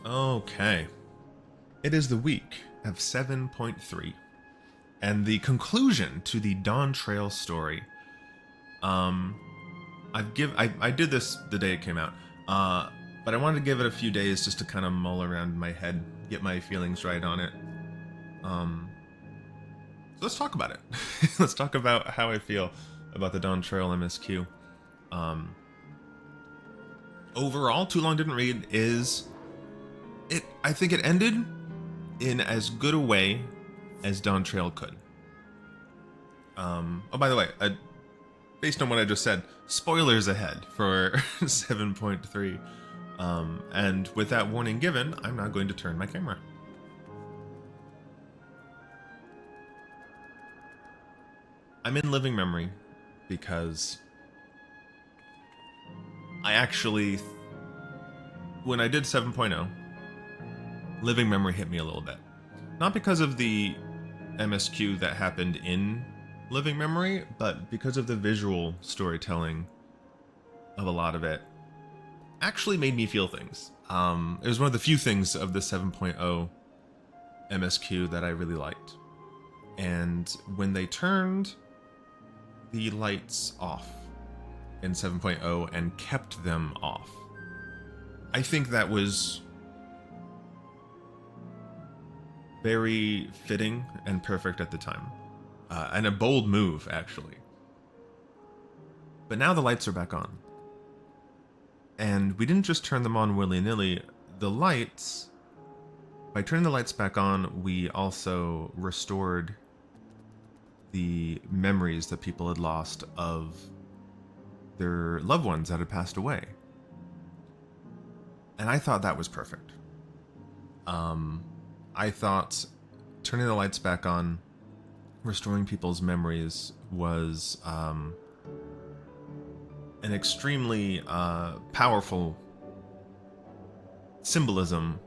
Okay. It is the week of 7.3 and the conclusion to the Dawntrail story. Um, I did this the day it came out, but I wanted to give it a few days just to kind of mull around in my head, get my feelings right on it. So let's talk about it. Let's talk about how I feel about the Dawntrail MSQ. Um, Overall, Too Long Didn't Read is it. I think it ended in as good a way as Dawntrail could. Oh, by the way, based on what I just said, spoilers ahead for 7.3. And with that warning given, I'm now going to turn my camera. I'm in living memory because I actually, when I did 7.0, living memory hit me a little bit. Not because of the MSQ that happened in living memory, but because of the visual storytelling of a lot of it actually made me feel things. It was one of the few things of the 7.0 MSQ that I really liked. And when they turned the lights off in 7.0 and kept them off, I think that was very fitting and perfect at the time. And a bold move, actually. But now the lights are back on. And we didn't just turn them on willy-nilly. The lights, by turning the lights back on, we also restored the memories that people had lost of their loved ones that had passed away. And I thought that was perfect. I thought turning the lights back on, restoring people's memories was an extremely powerful symbolism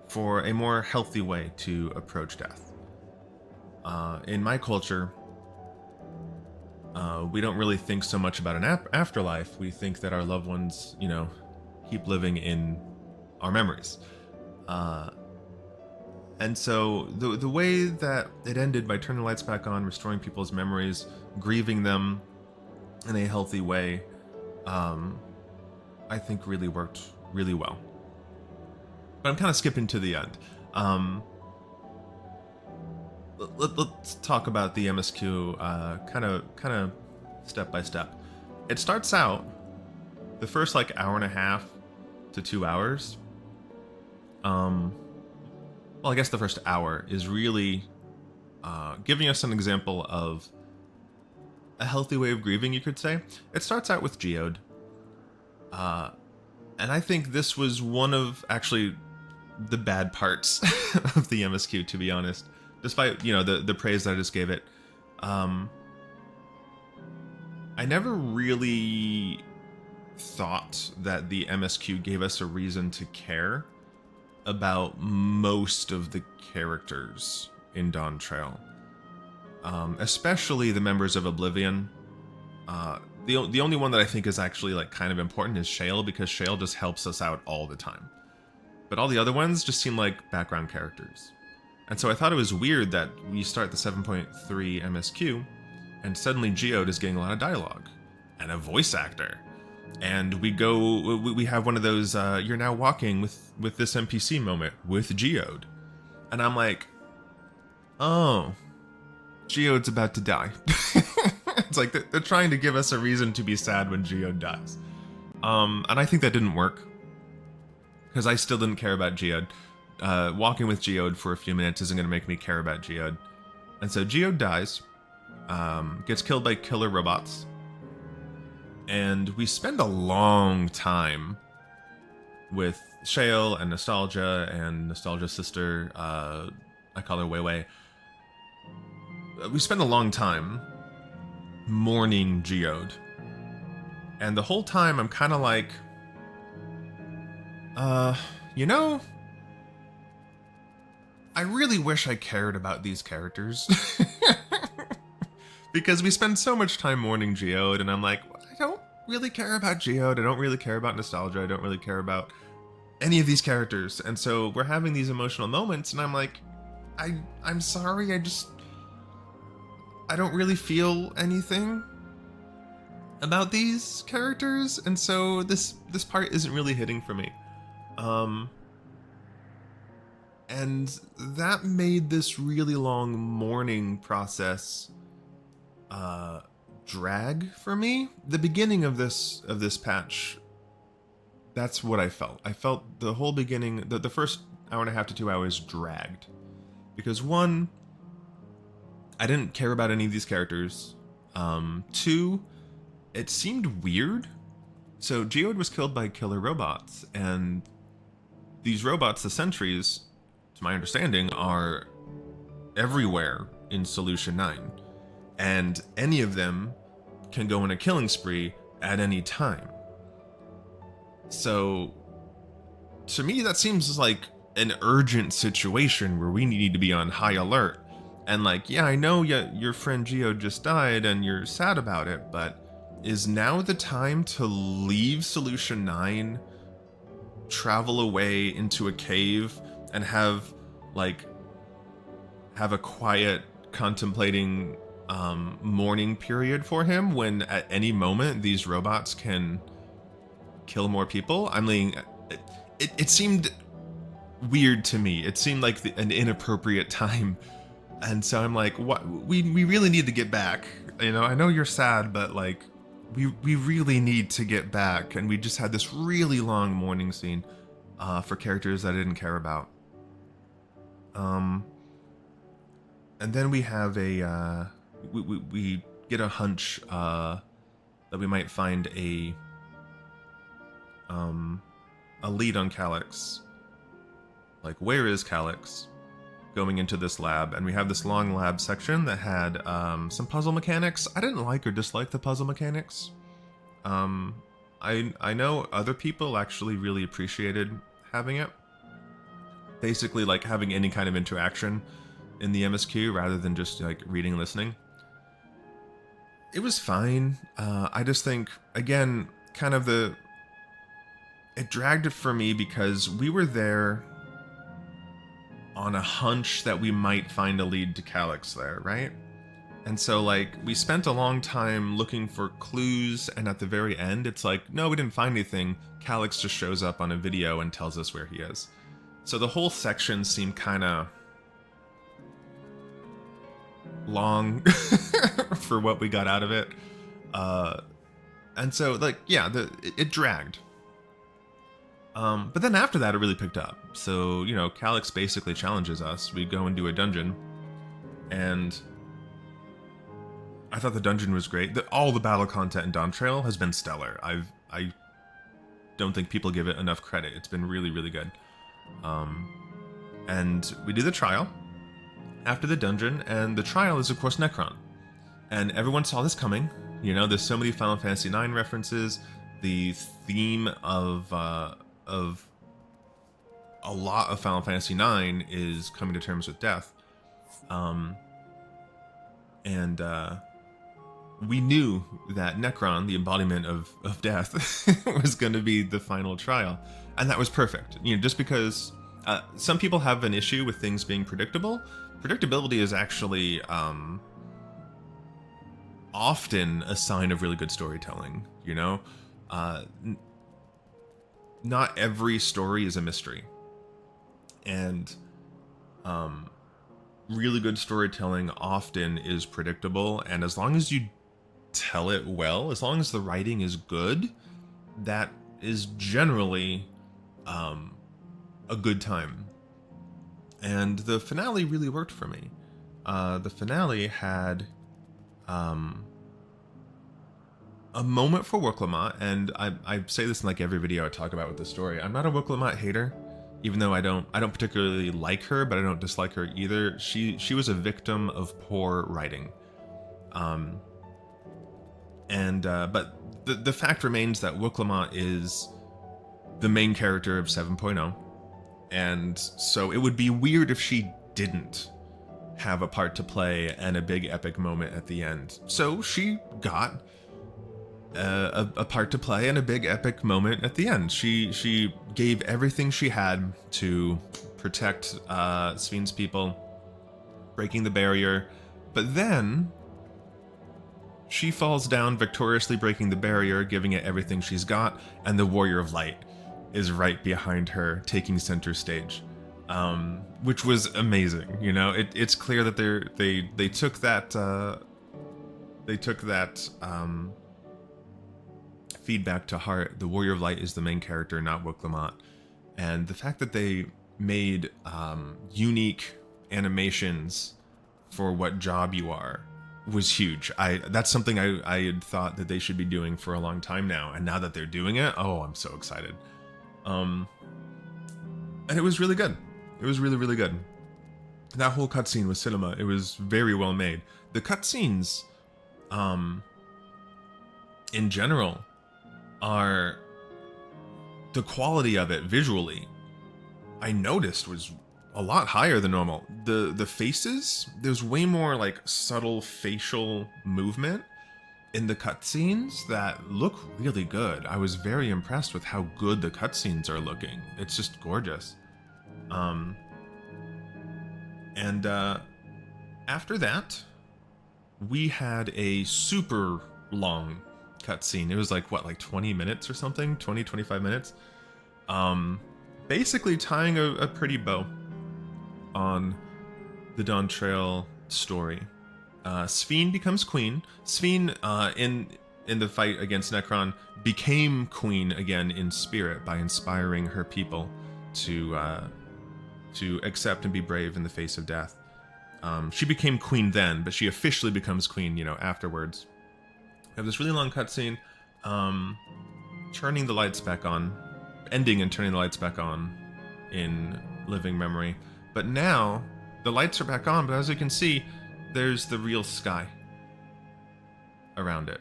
for a more healthy way to approach death. In my culture, we don't really think so much about an afterlife. We think that our loved ones, keep living in our memories. And so the way that it ended by turning the lights back on, restoring people's memories, grieving them in a healthy way, I think really worked really well. But I'm kind of skipping to the end. Let's talk about the MSQ kind of step by step. It starts out the first hour and a half to 2 hours. Well, I guess the first hour is really giving us an example of a healthy way of grieving, you could say. It starts out with Geode. And I think this was one of actually the bad parts of the MSQ, to be honest. Despite, the praise that I just gave it. I never really thought that the MSQ gave us a reason to care about most of the characters in Dawntrail. Especially the members of Oblivion. The only one that I think is actually kind of important is Shale, because Shale just helps us out all the time. But all the other ones just seem like background characters. And so I thought it was weird that we start the 7.3 MSQ and suddenly Geode is getting a lot of dialogue and a voice actor. And we have one of those you're now walking with this NPC moment with Geode. And I'm like, oh, Geode's about to die. It's like they're trying to give us a reason to be sad when Geode dies. And I think that didn't work, because I still didn't care about Geode. Walking with Geode for a few minutes isn't going to make me care about Geode. And so Geode dies, gets killed by killer robots, and we spend a long time with Shale and Nostalgia's sister, I call her Weiwei. We spend a long time mourning Geode. And the whole time I'm kind of like, I really wish I cared about these characters. Because we spend so much time mourning Geode, and I'm like, I don't really care about Geode. I don't really care about Nostalgia. I don't really care about any of these characters. And so we're having these emotional moments, and I'm like, I'm sorry, I don't really feel anything about these characters, and so this part isn't really hitting for me. And that made this really long mourning process drag for me. The beginning of this patch, that's what I felt. I felt the whole beginning, the first hour and a half to 2 hours dragged. Because one, I didn't care about any of these characters. Two, it seemed weird. So Geode was killed by killer robots, and these robots, the sentries, to my understanding, are everywhere in Solution 9. And any of them can go on a killing spree at any time. So, to me, that seems like an urgent situation where we need to be on high alert. And like, yeah, I know your friend Geo just died and you're sad about it, but is now the time to leave Solution 9, travel away into a cave, and have a quiet, contemplating mourning period for him, when at any moment these robots can kill more people? I mean, it seemed weird to me. It seemed like an inappropriate time. And so I'm like, what? We really need to get back. You know, I know you're sad, but like, we really need to get back. And we just had this really long mourning scene for characters I didn't care about. And then we have we get a hunch that we might find a lead on Calyx. Like, where is Calyx? Going into this lab, and we have this long lab section that had some puzzle mechanics. I didn't like or dislike the puzzle mechanics. I know other people actually really appreciated having it. Basically, like having any kind of interaction in the MSQ rather than just like reading and listening. It was fine. I just think, again, kind of it dragged it for me because we were there on a hunch that we might find a lead to Calyx there, right? And so, like, we spent a long time looking for clues, and at the very end, it's like, no, we didn't find anything. Calyx just shows up on a video and tells us where he is. So the whole section seemed kind of long for what we got out of it. And so, like, yeah, it dragged. But then after that, it really picked up. So, you know, Calyx basically challenges us. We go and do a dungeon, and I thought the dungeon was great. All the battle content in Dawntrail has been stellar. I don't think people give it enough credit. It's been really, really good. And we do the trial after the dungeon, and the trial is, of course, Necron. And everyone saw this coming. You know, there's so many Final Fantasy IX references. The theme of a lot of Final Fantasy IX is coming to terms with death. We knew that Necron, the embodiment of death, was going to be the final trial. And that was perfect. You know, just because some people have an issue with things being predictable. Predictability is actually often a sign of really good storytelling, you know? Not every story is a mystery. And really good storytelling often is predictable, and as long as you tell it well, as long as the writing is good, that is generally a good time. And the finale really worked for me. The finale had a moment for Wooklamat, and I say this in like every video I talk about with this story. I'm not a Wooklamat hater, even though I don't particularly like her, but I don't dislike her either. She was a victim of poor writing. But the fact remains that Wooklamat is the main character of 7.0, and so it would be weird if she didn't have a part to play and a big epic moment at the end. So she got a part to play and a big epic moment at the end. She gave everything she had to protect Sven's people, breaking the barrier, but then she falls down, victoriously breaking the barrier, giving it everything she's got, and the Warrior of Light is right behind her, taking center stage, which was amazing. You know, it's clear that they took that feedback to heart. The Warrior of Light is the main character, not Wuklamot, and the fact that they made unique animations for what job you are was huge. That's something I had thought that they should be doing for a long time now, and now that they're doing it, oh, I'm so excited. And it was really good. It was really, really good. That whole cutscene with cinema, it was very well made. The cutscenes, in general, are the quality of it visually, I noticed, was a lot higher than normal. The faces, there's way more like subtle facial movement in the cutscenes that look really good. I was very impressed with how good the cutscenes are looking. It's just gorgeous. After that, we had a super long cutscene. It was like, what, like 20 minutes or something? 20, 25 minutes? Basically tying a pretty bow on the Dawntrail story. Sven becomes queen. Sven, in the fight against Necron, became queen again in spirit by inspiring her people to accept and be brave in the face of death. She became queen then, but she officially becomes queen, you know, afterwards. We have this really long cutscene, turning the lights back on, ending and turning the lights back on in living memory. But now the lights are back on, but as you can see, there's the real sky around it.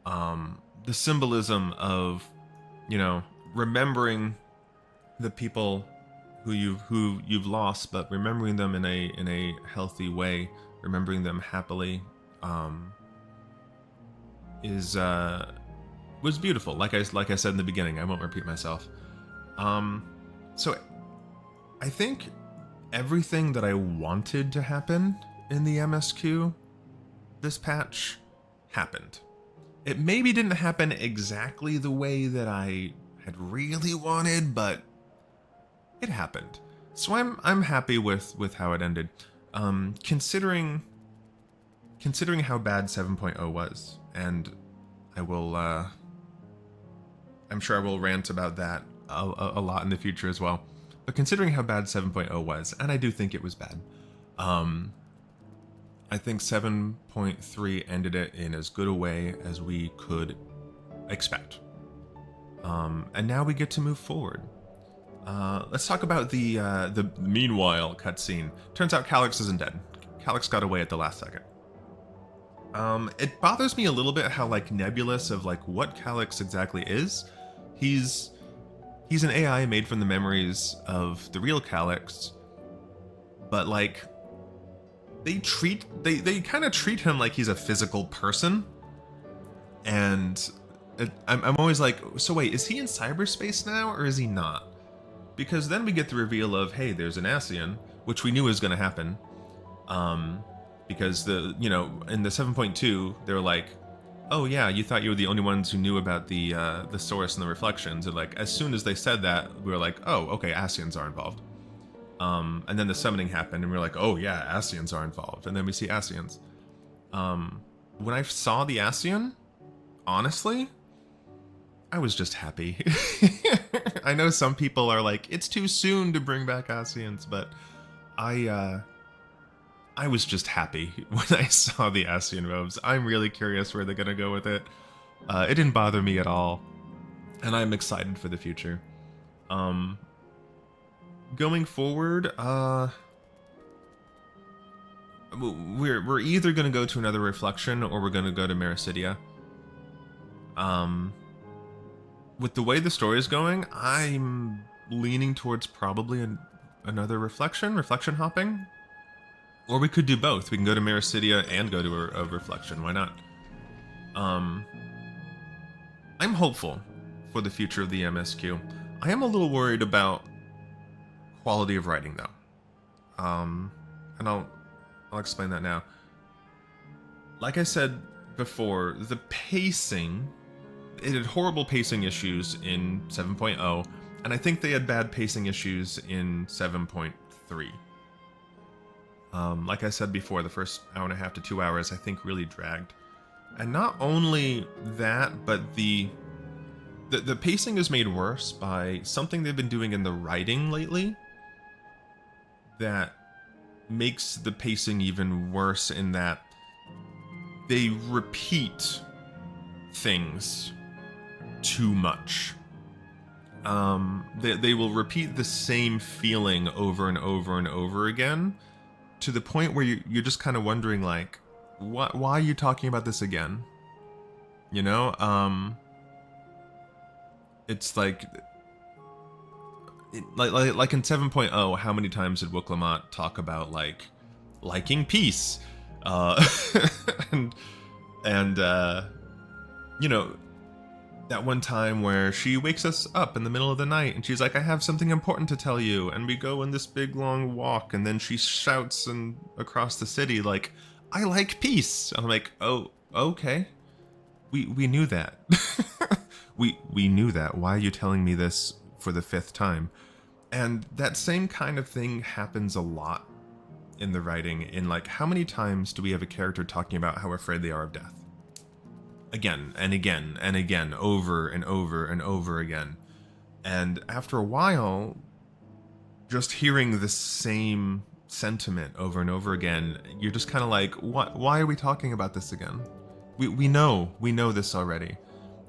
The symbolism of, you know, remembering the people who you've lost, but remembering them in a healthy way, remembering them happily, was beautiful. Like I said in the beginning, I won't repeat myself. So I think everything that I wanted to happen in the MSQ this patch happened. It maybe didn't happen exactly the way that I had really wanted, but it happened. So I'm happy with how it ended. Considering how bad 7.0 was, and I will I'm sure I will rant about that a lot in the future as well. But considering how bad 7.0 was, and I do think it was bad, I think 7.3 ended it in as good a way as we could expect. And now we get to move forward. Let's talk about the meanwhile cutscene. Turns out Calyx isn't dead. Calyx got away at the last second. It bothers me a little bit how like nebulous of like what Calyx exactly is. He's an AI made from the memories of the real Calyx, but like they kind of treat him like he's a physical person, and I'm always like, so wait, is he in cyberspace now or is he not? Because then we get the reveal of, hey, there's an Ascian, which we knew was going to happen. Because in the 7.2, they're like, oh yeah, you thought you were the only ones who knew about the source and the reflections. And like, as soon as they said that, we were like, oh, okay, Ascians are involved. And then the summoning happened, and we were like, oh yeah, Ascians are involved. And then we see Ascians. When I saw the Ascian, honestly, I was just happy. I know some people are like, it's too soon to bring back Ascians, but I was just happy when I saw the Ascian robes. I'm really curious where they're gonna go with it. It didn't bother me at all, and I'm excited for the future. Going forward, we're either gonna go to another reflection or we're gonna go to Mericidia. With the way the story is going, I'm leaning towards probably another reflection hopping. Or we could do both. We can go to Mericidia and go to a reflection. Why not? I'm hopeful for the future of the MSQ. I am a little worried about quality of writing though. And I'll explain that now. Like I said before, the pacing, it had horrible pacing issues in 7.0, and I think they had bad pacing issues in 7.3. Like I said before, the first hour and a half to 2 hours I think really dragged. And not only that, but the pacing is made worse by something they've been doing in the writing lately that makes the pacing even worse, in that they repeat things too much. They will repeat the same feeling over and over and over again, to the point where you're just kind of wondering, like, why are you talking about this again? You know, it's like in 7.0, how many times did Wooklamont talk about like liking peace, and you know, that one time where she wakes us up in the middle of the night and she's like, I have something important to tell you, and we go on this big long walk, and then she shouts across the city like, I like peace. I'm like, oh, okay. We knew that. we knew that. Why are you telling me this for the 5th time? And that same kind of thing happens a lot in the writing, in like, how many times do we have a character talking about how afraid they are of death? Again and again and again, over and over and over again. And after a while, just hearing the same sentiment over and over again, you're just kind of like, why are we talking about this again? We know this already.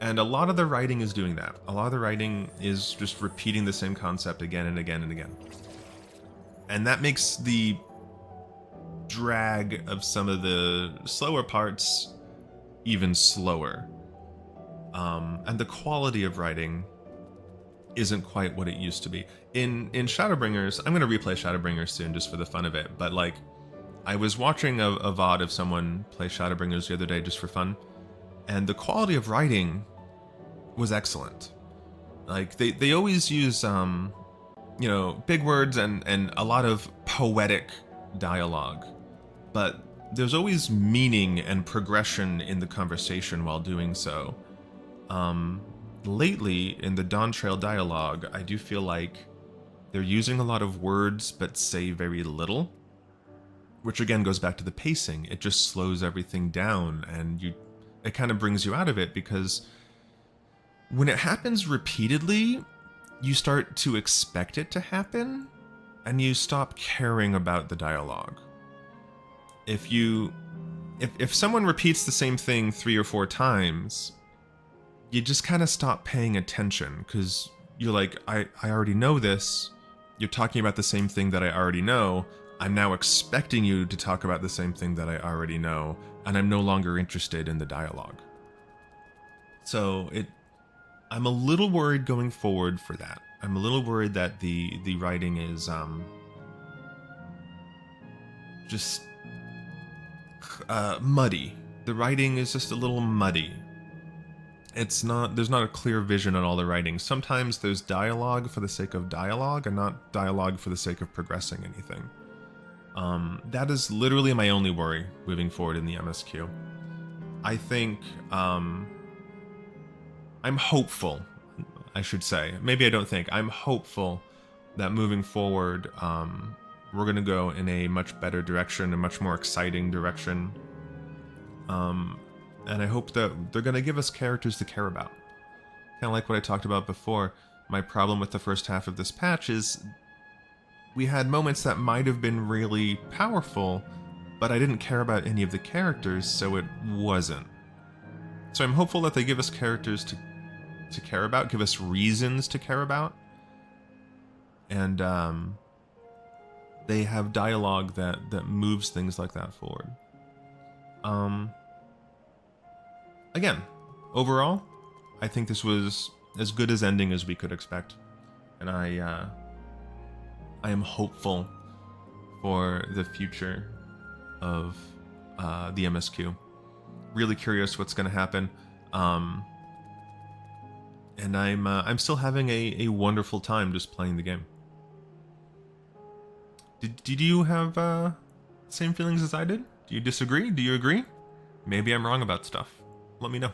And a lot of the writing is doing that. A lot of the writing is just repeating the same concept again and again and again. And that makes the drag of some of the slower parts even slower. And the quality of writing isn't quite what it used to be. In Shadowbringers, I'm going to replay Shadowbringers soon just for the fun of it, but like, I was watching a VOD of someone play Shadowbringers the other day just for fun, and the quality of writing was excellent. Like, they always use, you know, big words and a lot of poetic dialogue, but there's always meaning and progression in the conversation while doing so. Lately, in the Dawntrail dialogue, I do feel like they're using a lot of words but say very little, which again goes back to the pacing. It just slows everything down, and it kind of brings you out of it, because when it happens repeatedly, you start to expect it to happen, and you stop caring about the dialogue. If someone repeats the same thing 3 or 4 times, you just kind of stop paying attention, because you're like, I already know this. You're talking about the same thing that I already know. I'm now expecting you to talk about the same thing that I already know, and I'm no longer interested in the dialogue. So I'm a little worried going forward for that. I'm a little worried that the writing is just muddy. The writing is just a little muddy. There's not a clear vision on all the writing. Sometimes there's dialogue for the sake of dialogue, and not dialogue for the sake of progressing anything. That is literally my only worry moving forward in the MSQ. I think, I'm hopeful, I should say. Maybe I don't think. I'm hopeful that moving forward, we're going to go in a much better direction, a much more exciting direction. And I hope that they're going to give us characters to care about. Kind of like what I talked about before. My problem with the first half of this patch is we had moments that might have been really powerful, but I didn't care about any of the characters, so it wasn't. So I'm hopeful that they give us characters to care about, give us reasons to care about, and they have dialogue that moves things like that forward. Again, overall, I think this was as good as ending as we could expect, and I am hopeful for the future of the MSQ. Really curious what's going to happen. and I'm still having a wonderful time just playing the game. Did you have same feelings as I did? Do you disagree? Do you agree? Maybe I'm wrong about stuff. Let me know.